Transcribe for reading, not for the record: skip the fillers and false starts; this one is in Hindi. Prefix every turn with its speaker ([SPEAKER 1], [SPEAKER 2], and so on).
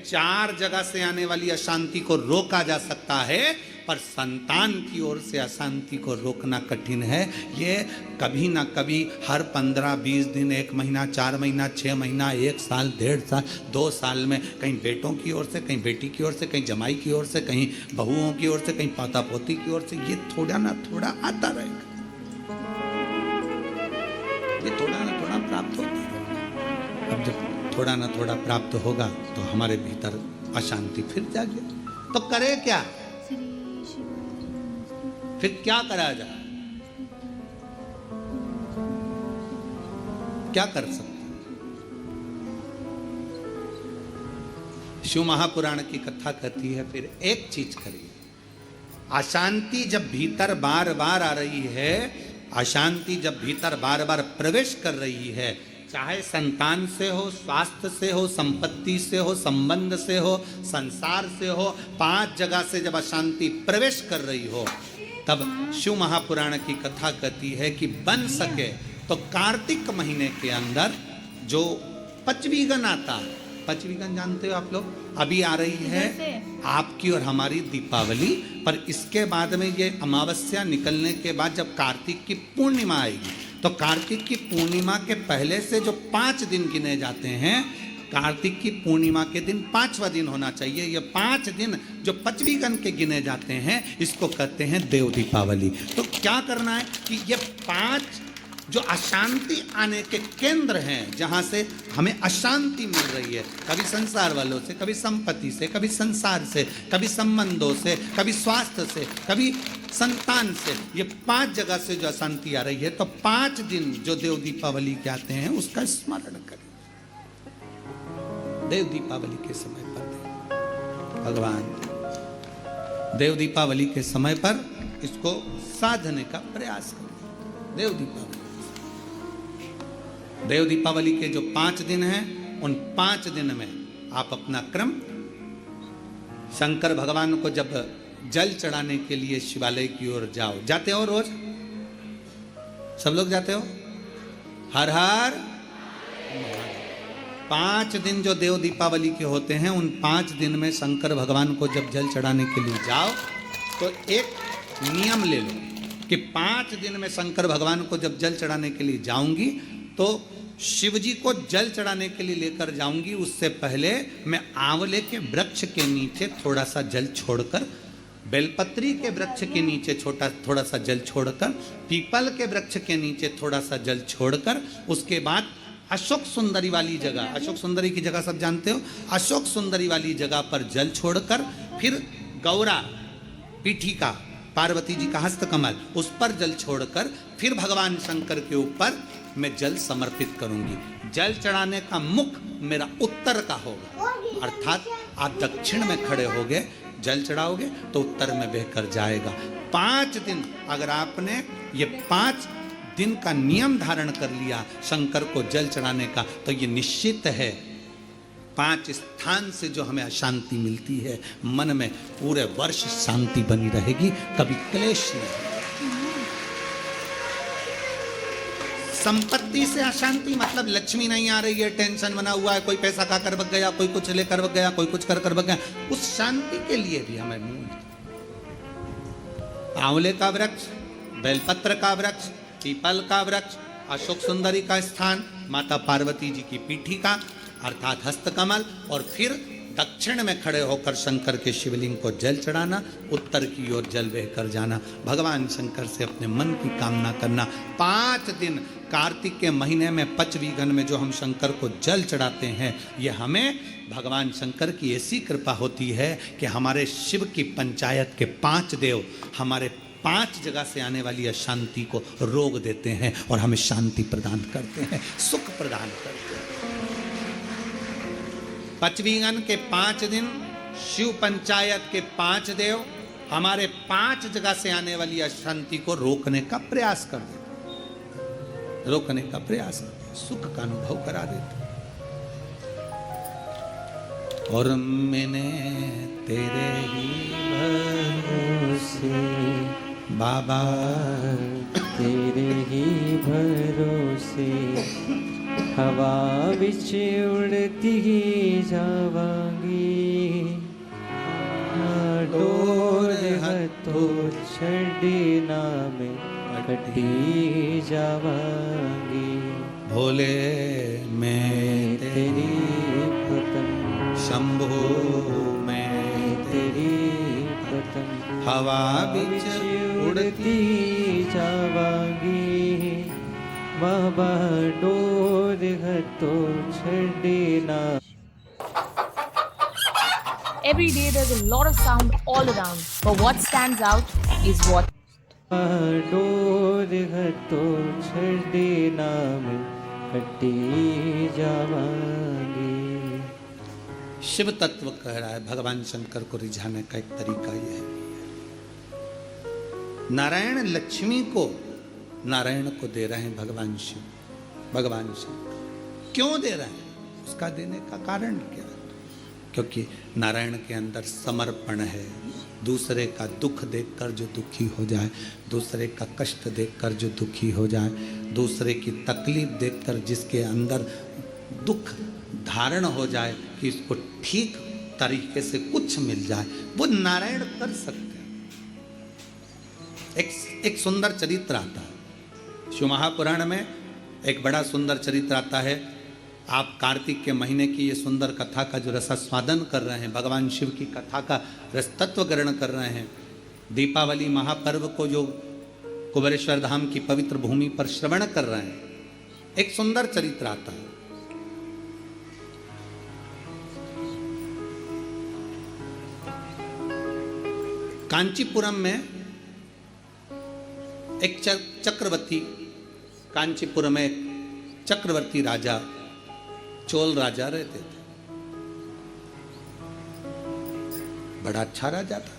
[SPEAKER 1] 4 जगह से आने वाली अशांति को रोका जा सकता है, पर संतान की ओर से अशांति को रोकना कठिन है। ये कभी ना कभी हर 15-20 दिन, 1 महीना, 4 महीना, 6 महीना, 1 साल, 1.5 साल, 2 साल में कहीं बेटों की ओर से, कहीं बेटी की ओर से, कहीं जमाई की ओर से, कहीं बहुओं की ओर से, कहीं पोता पोती की ओर से, ये थोड़ा ना थोड़ा आता रहेगा, ये थोड़ा ना थोड़ा प्राप्त होता है। अब जब थोड़ा ना थोड़ा प्राप्त होगा तो हमारे भीतर अशांति फिर जागे, तो करे क्या, फिर क्या करा जाए, क्या कर सकते? शिव महापुराण की कथा कहती है, फिर एक चीज करिए। अशांति जब भीतर बार बार आ रही है, अशांति जब भीतर बार बार प्रवेश कर रही है, चाहे संतान से हो, स्वास्थ्य से हो, संपत्ति से हो, संबंध से हो, संसार से हो, 5 जगह से जब अशांति प्रवेश कर रही हो, तब शिव महापुराण की कथा कहती है कि बन सके तो कार्तिक महीने के अंदर जो पचवीगन आता है, पचवीगन जानते हो आप लोग, अभी आ रही है आपकी और हमारी दीपावली, पर इसके बाद में ये अमावस्या निकलने के बाद जब कार्तिक की पूर्णिमा आएगी, तो कार्तिक की पूर्णिमा के पहले से जो 5 दिन गिने जाते हैं, कार्तिक की पूर्णिमा के दिन 5वां दिन होना चाहिए। ये 5 दिन जो पचवीगन के गिने जाते हैं, इसको कहते हैं देव दीपावली। तो क्या करना है कि ये 5 जो अशांति आने के केंद्र हैं, जहाँ से हमें अशांति मिल रही है, कभी संसार वालों से, कभी संपत्ति से, कभी संसार से, कभी संबंधों से, कभी स्वास्थ्य से, कभी संतान से, ये 5 जगह से जो अशांति आ रही है, तो 5 दिन जो देव दीपावली के आते हैं उसका स्मरण करें। देव दीपावली के समय पर भगवान देव दीपावली के समय पर इसको साधने का प्रयास करें। देव दीपावली के जो 5 दिन हैं, उन 5 दिन में आप अपना क्रम, शंकर भगवान को जब जल चढ़ाने के लिए शिवालय की ओर जाओ, जाते हो रोज, सब लोग जाते हो, हर हर 5 दिन जो देव दीपावली के होते हैं, उन 5 दिन में शंकर भगवान को जब जल चढ़ाने के लिए जाओ, तो एक नियम ले लो कि 5 दिन में शंकर भगवान को जब जल चढ़ाने के लिए जाऊंगी, तो शिव जी को जल चढ़ाने के लिए लेकर जाऊंगी, उससे पहले मैं आंवले के वृक्ष के नीचे थोड़ा सा जल छोड़कर, बेलपत्री के वृक्ष के नीचे थोड़ा सा जल छोड़कर, पीपल के वृक्ष के नीचे थोड़ा सा जल छोड़कर, उसके बाद अशोक सुंदरी वाली जगह, अशोक सुंदरी की जगह सब जानते हो, अशोक सुंदरी वाली जगह पर जल छोड़कर, फिर गौरा पीठिका, पार्वती जी का हस्तकमल, उस पर जल छोड़कर, फिर भगवान शंकर के ऊपर मैं जल समर्पित करूंगी। जल चढ़ाने का मुख मेरा उत्तर का होगा, अर्थात आप दक्षिण में खड़े होगे, जल चढ़ाओगे तो उत्तर में बहकर जाएगा। 5 दिन अगर आपने ये 5 दिन का नियम धारण कर लिया शंकर को जल चढ़ाने का, तो ये निश्चित है 5 स्थान से जो हमें अशांति मिलती है, मन में पूरे वर्ष शांति बनी रहेगी, कभी क्लेश नहीं। संपत्ति से अशांति मतलब लक्ष्मी नहीं आ रही है, टेंशन बना हुआ है, कोई पैसा खा कर बग गया, कोई कुछ लेकर बग गया, कोई कुछ कर बग गया, उस शांति के लिए भी हमें आंवले का वृक्ष, बेलपत्र का वृक्ष, पीपल का वृक्ष, अशोक सुंदरी का स्थान, माता पार्वती जी की पीठिका अर्थात हस्तकमल, और फिर दक्षिण में खड़े होकर शंकर के शिवलिंग को जल चढ़ाना, उत्तर की ओर जल बहकर जाना, भगवान शंकर से अपने मन की कामना करना। 5 दिन कार्तिक के महीने में पचवीगन में जो हम शंकर को जल चढ़ाते हैं, ये हमें भगवान शंकर की ऐसी कृपा होती है कि हमारे शिव की पंचायत के 5 देव हमारे 5 जगह से आने वाली अशांति को रोक देते हैं और हमें शांति प्रदान करते हैं, सुख प्रदान करते हैं। पचवीगन के 5 दिन शिव पंचायत के 5 देव हमारे 5 जगह से आने वाली अशांति को रोकने का प्रयास कर देते, रोकने का प्रयास, सुख का अनुभव करा देते। और मैंने तेरे ही भरोसे बाबा,
[SPEAKER 2] तेरे ही भरोसे हवा विच उड़ती ही जावांगी, कटी जावांगी।
[SPEAKER 1] भोले मैं
[SPEAKER 2] तेरी पतंग
[SPEAKER 1] शंभो मैं
[SPEAKER 2] तेरी पतंग
[SPEAKER 1] हवा बिच
[SPEAKER 2] उड़ती जावांगी। बाबा डोर है तो छड़ी ना।
[SPEAKER 3] Every day there's a lot of sound all around, but what stands out is what
[SPEAKER 2] door है तो छड़ी नाम कटी जावांगी।
[SPEAKER 1] शिव तत्व कह रहा है, भगवान शंकर को रिझाने का एक तरीका यह है। नारायण लक्ष्मी को नारायण को दे रहे हैं भगवान शिव, भगवान शंकर क्यों दे रहे हैं? उसका देने का कारण क्या है? क्योंकि नारायण के अंदर समर्पण है। दूसरे का दुख देखकर जो दुखी हो जाए, दूसरे का कष्ट देखकर जो दुखी हो जाए, दूसरे की तकलीफ देखकर जिसके अंदर दुख धारण हो जाए कि इसको ठीक तरीके से कुछ मिल जाए, वो नारायण कर सकते हैं। एक सुंदर चरित्र आता है शिव महापुराण में, एक बड़ा सुंदर चरित्र आता है। आप कार्तिक के महीने की ये सुंदर कथा का जो रसास्वादन कर रहे हैं, भगवान शिव की कथा का रस तत्व ग्रहण कर रहे हैं, दीपावली महापर्व को जो कुबेरेश्वर धाम की पवित्र भूमि पर श्रवण कर रहे हैं, एक सुंदर चरित्र आता है। कांचीपुरम में एक चक्रवर्ती, कांचीपुरम में एक चक्रवर्ती राजा, चोल राजा रहते थे। बड़ा अच्छा राजा था।